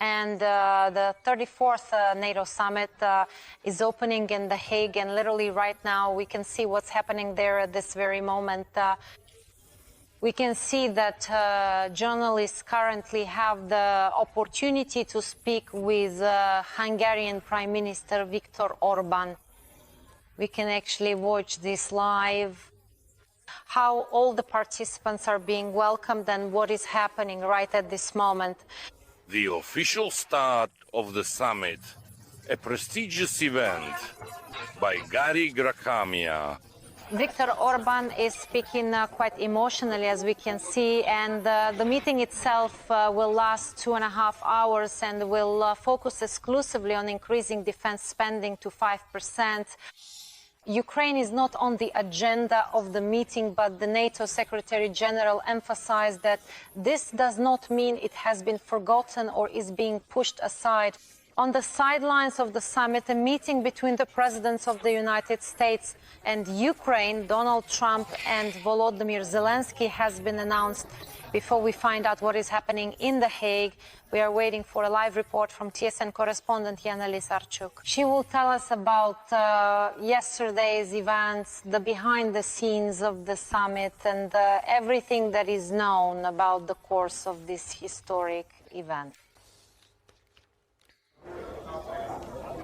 And the 34th NATO Summit is opening in The Hague, and literally right now we can see what's happening there at this very moment. We can see that journalists currently have the opportunity to speak with Hungarian Prime Minister Viktor Orban. We can actually watch this live, how all the participants are being welcomed and what is happening right at this moment. The official start of the summit, a prestigious event by Gary Grakamia. Viktor Orban is speaking quite emotionally, as we can see, and the meeting itself will last 2.5 hours and will focus exclusively on increasing defense spending to 5%. Ukraine is not on the agenda of the meeting, but the NATO Secretary General emphasized that this does not mean it has been forgotten or is being pushed aside. On the sidelines of the summit, a meeting between the presidents of the United States and Ukraine, Donald Trump and Volodymyr Zelensky, has been announced. Before we find out what is happening in The Hague, we are waiting for a live report from TSN correspondent Yana Slesarchuk. She will tell us about yesterday's events, the behind the scenes of the summit, and everything that is known about the course of this historic event.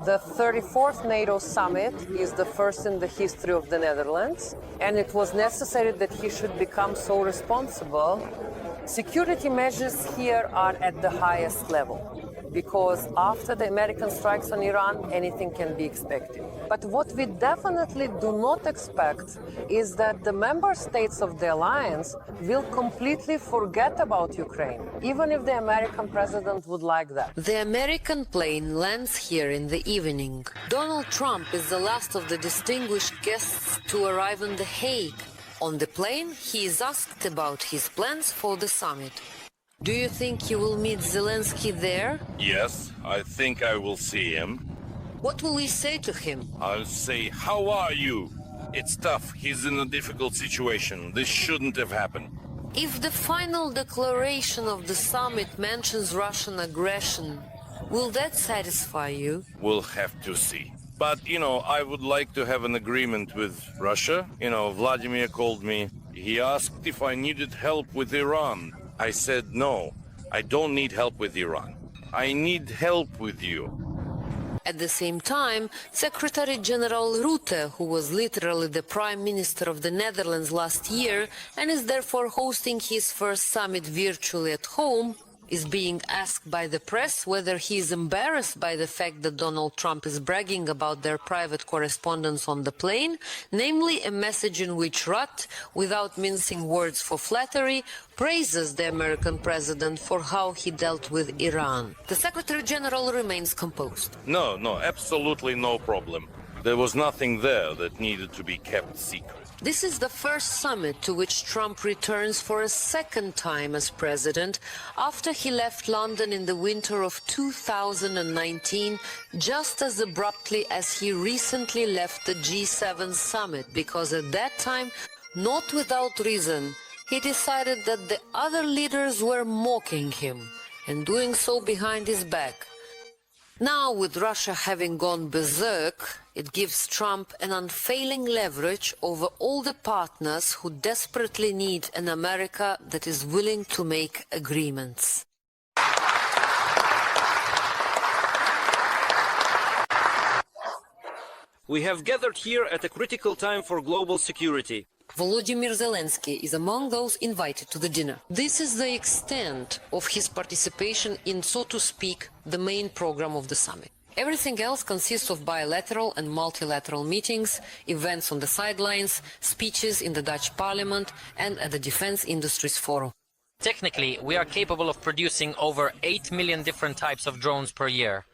The 34th NATO Summit is the first in the history of the Netherlands, and it was necessary that he should become so responsible. Security measures here are at the highest level, because after the American strikes on Iran, anything can be expected. But what we definitely do not expect is that the member states of the alliance will completely forget about Ukraine, even if the American president would like that. The American plane lands here in the evening. Donald Trump is the last of the distinguished guests to arrive in The Hague. On the plane, he is asked about his plans for the summit. Do you think you will meet Zelensky there? Yes, I think I will see him. What will you say to him? I'll say, how are you? It's tough. He's in a difficult situation. This shouldn't have happened. If the final declaration of the summit mentions Russian aggression, will that satisfy you? We'll have to see. But, I would like to have an agreement with Russia. Vladimir called me. He asked if I needed help with Iran. I said, no, I don't need help with Iran. I need help with you. At the same time, Secretary General Rutte, who was literally the Prime Minister of the Netherlands last year and is therefore hosting his first summit virtually at home, is being asked by the press whether he is embarrassed by the fact that Donald Trump is bragging about their private correspondence on the plane, namely a message in which Rutte, without mincing words for flattery, praises the American president for how he dealt with Iran. The Secretary General remains composed. No, absolutely no problem. There was nothing there that needed to be kept secret. This is the first summit to which Trump returns for a second time as president after he left London in the winter of 2019, just as abruptly as he recently left the G7 summit, because at that time, not without reason, he decided that the other leaders were mocking him and doing so behind his back. Now, with Russia having gone berserk, it gives Trump an unfailing leverage over all the partners who desperately need an America that is willing to make agreements. We have gathered here at a critical time for global security. Volodymyr Zelensky is among those invited to the dinner. This is the extent of his participation in, so to speak, the main program of the summit. Everything else consists of bilateral and multilateral meetings, events on the sidelines, speeches in the Dutch parliament and at the Defense Industries Forum. Technically, we are capable of producing over 8 million different types of drones per year,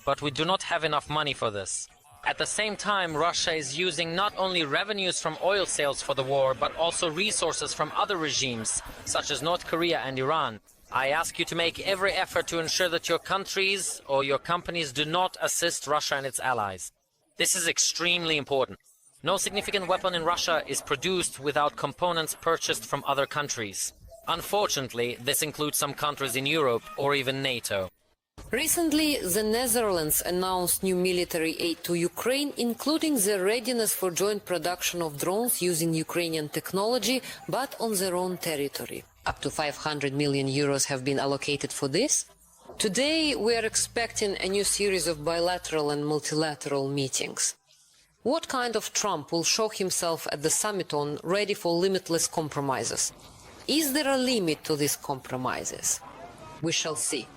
but we do not have enough money for this. At the same time, Russia is using not only revenues from oil sales for the war, but also resources from other regimes, such as North Korea and Iran. I ask you to make every effort to ensure that your countries or your companies do not assist Russia and its allies. This is extremely important. No significant weapon in Russia is produced without components purchased from other countries. Unfortunately, this includes some countries in Europe or even NATO. Recently, the Netherlands announced new military aid to Ukraine, including the readiness for joint production of drones using Ukrainian technology, but on their own territory. Up to 500 million euros have been allocated for this. Today, we are expecting a new series of bilateral and multilateral meetings. What kind of Trump will show himself at the summit on, ready for limitless compromises? Is there a limit to these compromises? We shall see.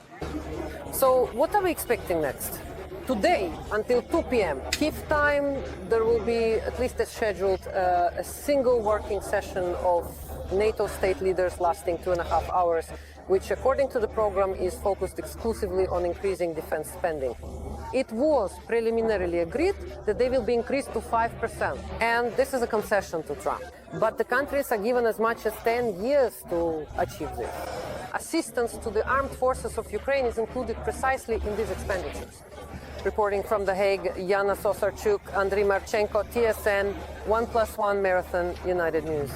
So what are we expecting next? Today, until 2 p.m. Kyiv time, there will be, at least as scheduled, a single working session of NATO state leaders lasting 2.5 hours, which according to the program is focused exclusively on increasing defense spending. It was preliminarily agreed that they will be increased to 5%, and this is a concession to Trump. But the countries are given as much as 10 years to achieve this. Assistance to the armed forces of Ukraine is included precisely in these expenditures. Reporting from The Hague, Yana Slesarchuk, Andriy Marchenko, TSN, 1+1 Marathon, United News.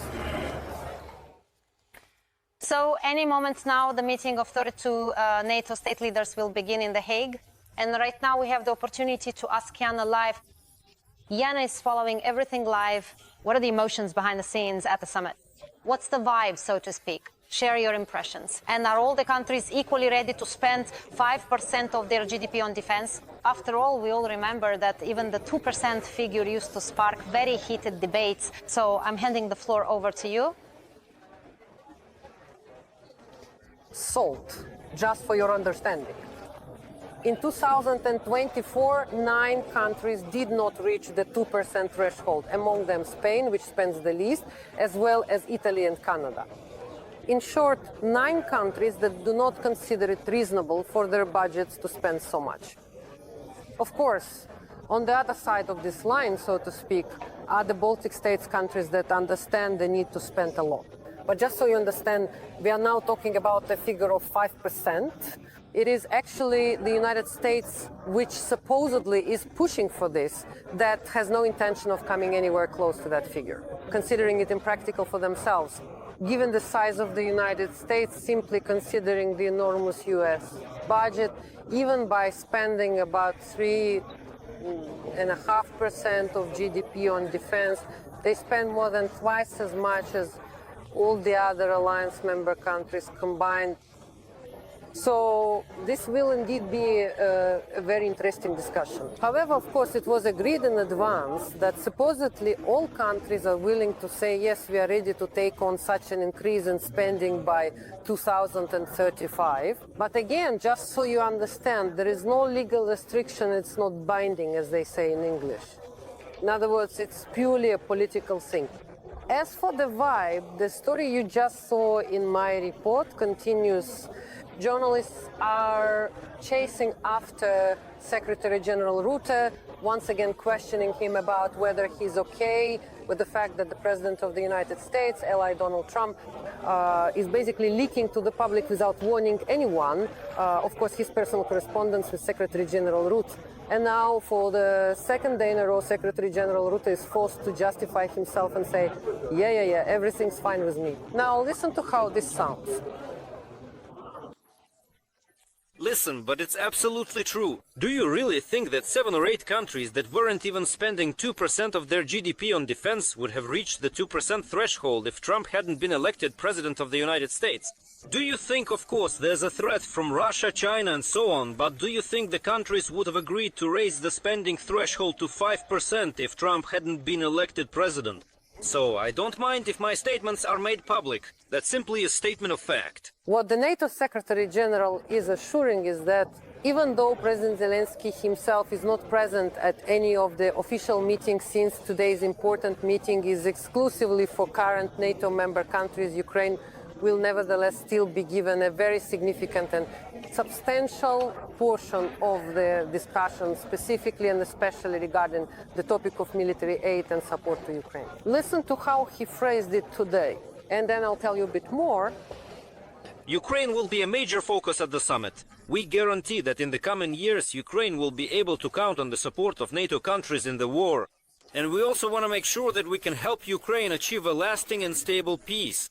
So any moment now, the meeting of 32 NATO state leaders will begin in The Hague. And right now we have the opportunity to ask Yana live. Yana is following everything live. What are the emotions behind the scenes at the summit? What's the vibe, so to speak? Share your impressions. And are all the countries equally ready to spend 5% of their GDP on defense? After all, we all remember that even the 2% figure used to spark very heated debates. So I'm handing the floor over to you. Salt, just for your understanding. In 2024, 9 countries did not reach the 2% threshold, among them Spain, which spends the least, as well as Italy and Canada. In short, 9 countries that do not consider it reasonable for their budgets to spend so much. Of course, on the other side of this line, so to speak, are the Baltic states countries that understand the need to spend a lot. But just so you understand, we are now talking about a figure of 5%. It is actually the United States, which supposedly is pushing for this, that has no intention of coming anywhere close to that figure, considering it impractical for themselves. Given the size of the United States, simply considering the enormous US budget, even by spending about 3.5% of GDP on defense, they spend more than twice as much as all the other alliance member countries combined. So this will indeed be a very interesting discussion. However, of course, it was agreed in advance that supposedly all countries are willing to say, yes, we are ready to take on such an increase in spending by 2035. But again, just so you understand, there is no legal restriction, it's not binding, as they say in English. In other words, it's purely a political thing. As for the vibe, the story you just saw in my report continues. Journalists are chasing after Secretary General Rutte, once again questioning him about whether he's okay with the fact that the President of the United States, ally Donald Trump, is basically leaking to the public without warning anyone, of course, his personal correspondence with Secretary General Rutte. And now, for the second day in a row, Secretary General Rutte is forced to justify himself and say, yeah, everything's fine with me. Now, listen to how this sounds. Listen, but it's absolutely true. Do you really think that 7 or 8 countries that weren't even spending 2% of their GDP on defense would have reached the 2% threshold if Trump hadn't been elected President of the United States? Do you think, of course, there's a threat from Russia, China and so on, but do you think the countries would have agreed to raise the spending threshold to 5% if Trump hadn't been elected President? So I don't mind if my statements are made public. That's simply a statement of fact. What the NATO Secretary General is assuring is that even though President Zelensky himself is not present at any of the official meetings since today's important meeting is exclusively for current NATO member countries, Ukraine will nevertheless still be given a very significant and substantial portion of the discussion, specifically and especially regarding the topic of military aid and support to Ukraine. Listen to how he phrased it today, and then I'll tell you a bit more. Ukraine will be a major focus at the summit. We guarantee that in the coming years, Ukraine will be able to count on the support of NATO countries in the war. And we also want to make sure that we can help Ukraine achieve a lasting and stable peace.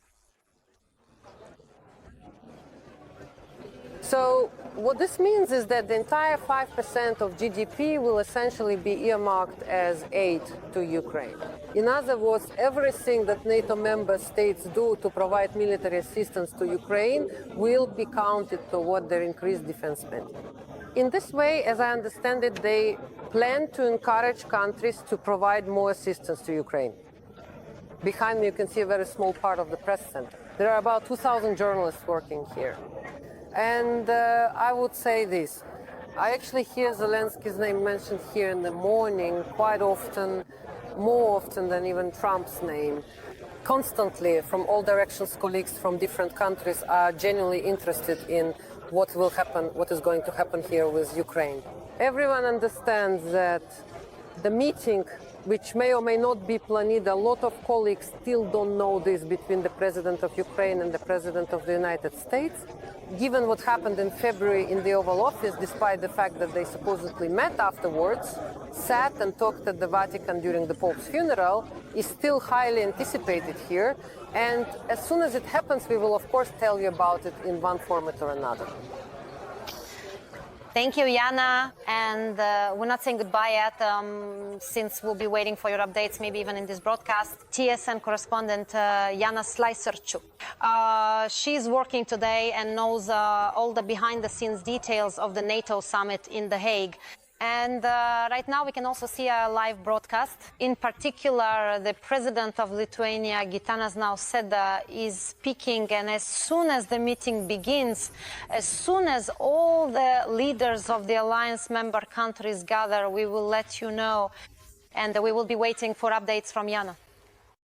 So What this means is that the entire 5% of GDP will essentially be earmarked as aid to Ukraine. In other words, everything that NATO member states do to provide military assistance to Ukraine will be counted toward their increased defense spending. In this way, as I understand it, they plan to encourage countries to provide more assistance to Ukraine. Behind me, you can see a very small part of the press center. There are about 2,000 journalists working here. And I would say this. I actually hear Zelensky's name mentioned here in the morning quite often, more often than even Trump's name. Constantly, from all directions, colleagues from different countries are genuinely interested in what will happen, what is going to happen here with Ukraine. Everyone understands that the meeting, which may or may not be planned, a lot of colleagues still don't know this between the President of Ukraine and the President of the United States. Given what happened in February in the Oval Office, despite the fact that they supposedly met afterwards, sat and talked at the Vatican during the Pope's funeral, is still highly anticipated here. And as soon as it happens, we will, of course, tell you about it in one format or another. Thank you, Yana. And we're not saying goodbye yet, since we'll be waiting for your updates, maybe even in this broadcast. TSN correspondent Yana Slesarchuk. She's working today and knows all the behind-the-scenes details of the NATO Summit in The Hague. And right now we can also see a live broadcast. In particular, the president of Lithuania, Gitanas Nausėda, is speaking, and as soon as the meeting begins, as soon as all the leaders of the alliance member countries gather, we will let you know, and we will be waiting for updates from Yana.